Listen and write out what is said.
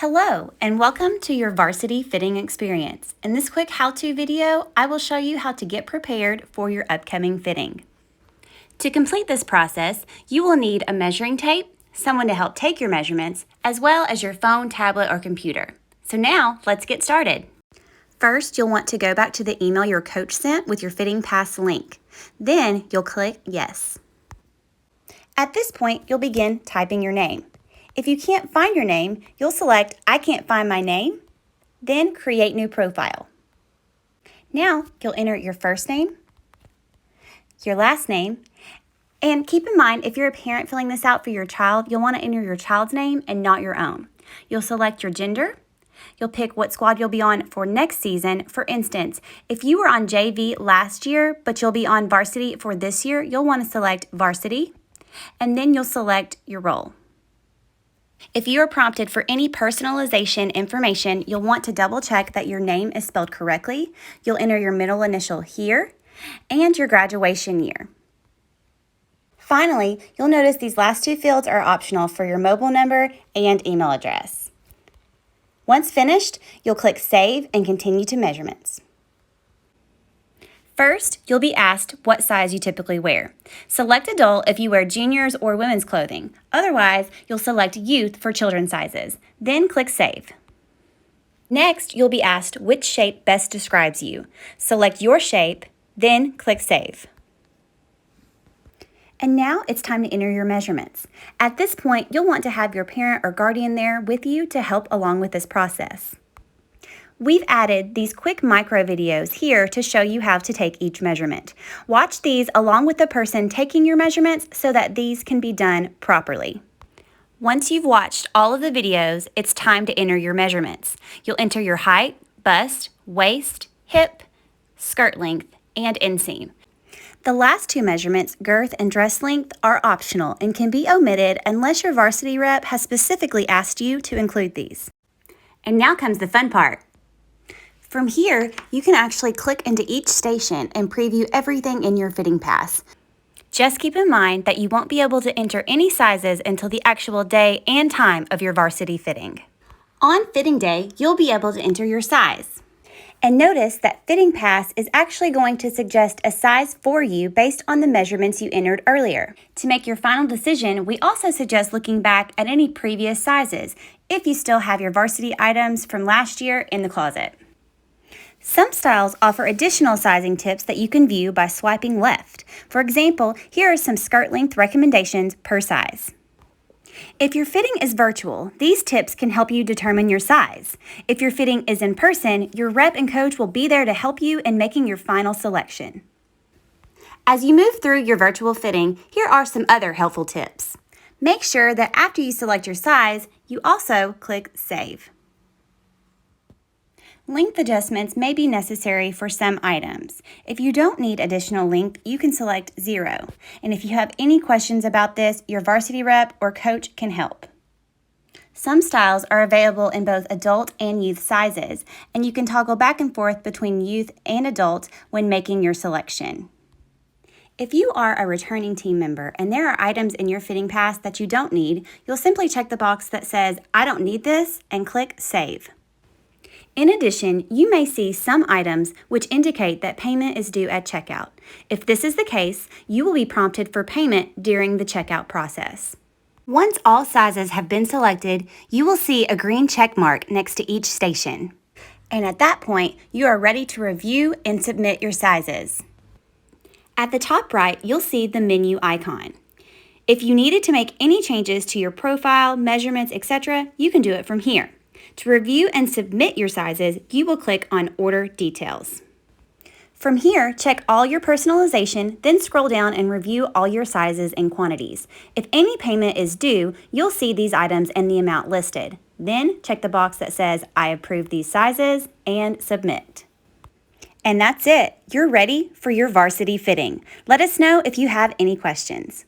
Hello, and welcome to your Varsity fitting experience. In this quick how-to video, I will show you how to get prepared for your upcoming fitting. To complete this process, you will need a measuring tape, someone to help take your measurements, as well as your phone, tablet, or computer. So now, let's get started. First, you'll want to go back to the email your coach sent with your fitting pass link. Then, you'll click Yes. At this point, you'll begin typing your name. If you can't find your name, you'll select I can't find my name, then create new profile. Now you'll enter your first name, your last name, and keep in mind if you're a parent filling this out for your child, you'll want to enter your child's name and not your own. You'll select your gender. You'll pick what squad you'll be on for next season. For instance, if you were on JV last year, but you'll be on varsity for this year, you'll want to select varsity, and then you'll select your role. If you are prompted for any personalization information, you'll want to double check that your name is spelled correctly. You'll enter your middle initial here and your graduation year. Finally, you'll notice these last two fields are optional for your mobile number and email address. Once finished, you'll click Save and continue to measurements. First, you'll be asked what size you typically wear. Select adult if you wear juniors or women's clothing. Otherwise, you'll select youth for children's sizes. Then click Save. Next, you'll be asked which shape best describes you. Select your shape, then click Save. And now it's time to enter your measurements. At this point, you'll want to have your parent or guardian there with you to help along with this process. We've added these quick micro videos here to show you how to take each measurement. Watch these along with the person taking your measurements so that these can be done properly. Once you've watched all of the videos, it's time to enter your measurements. You'll enter your height, bust, waist, hip, skirt length, and inseam. The last two measurements, girth and dress length, are optional and can be omitted unless your varsity rep has specifically asked you to include these. And now comes the fun part. From here, you can actually click into each station and preview everything in your fitting pass. Just keep in mind that you won't be able to enter any sizes until the actual day and time of your varsity fitting. On fitting day, you'll be able to enter your size. And notice that Fitting Pass is actually going to suggest a size for you based on the measurements you entered earlier. To make your final decision, we also suggest looking back at any previous sizes if you still have your varsity items from last year in the closet. Some styles offer additional sizing tips that you can view by swiping left. For example, here are some skirt length recommendations per size. If your fitting is virtual, these tips can help you determine your size. If your fitting is in person, your rep and coach will be there to help you in making your final selection. As you move through your virtual fitting, here are some other helpful tips. Make sure that after you select your size, you also click Save. Length adjustments may be necessary for some items. If you don't need additional length, you can select 0. And if you have any questions about this, your varsity rep or coach can help. Some styles are available in both adult and youth sizes, and you can toggle back and forth between youth and adult when making your selection. If you are a returning team member and there are items in your fitting pass that you don't need, you'll simply check the box that says, I don't need this, and click Save. In addition, you may see some items which indicate that payment is due at checkout. If this is the case, you will be prompted for payment during the checkout process. Once all sizes have been selected, you will see a green check mark next to each station. And at that point, you are ready to review and submit your sizes. At the top right, you'll see the menu icon. If you needed to make any changes to your profile, measurements, etc., you can do it from here. To review and submit your sizes, you will click on Order Details. From here, check all your personalization, then scroll down and review all your sizes and quantities. If any payment is due, you'll see these items and the amount listed. Then check the box that says, I approve these sizes, and submit. And that's it. You're ready for your varsity fitting. Let us know if you have any questions.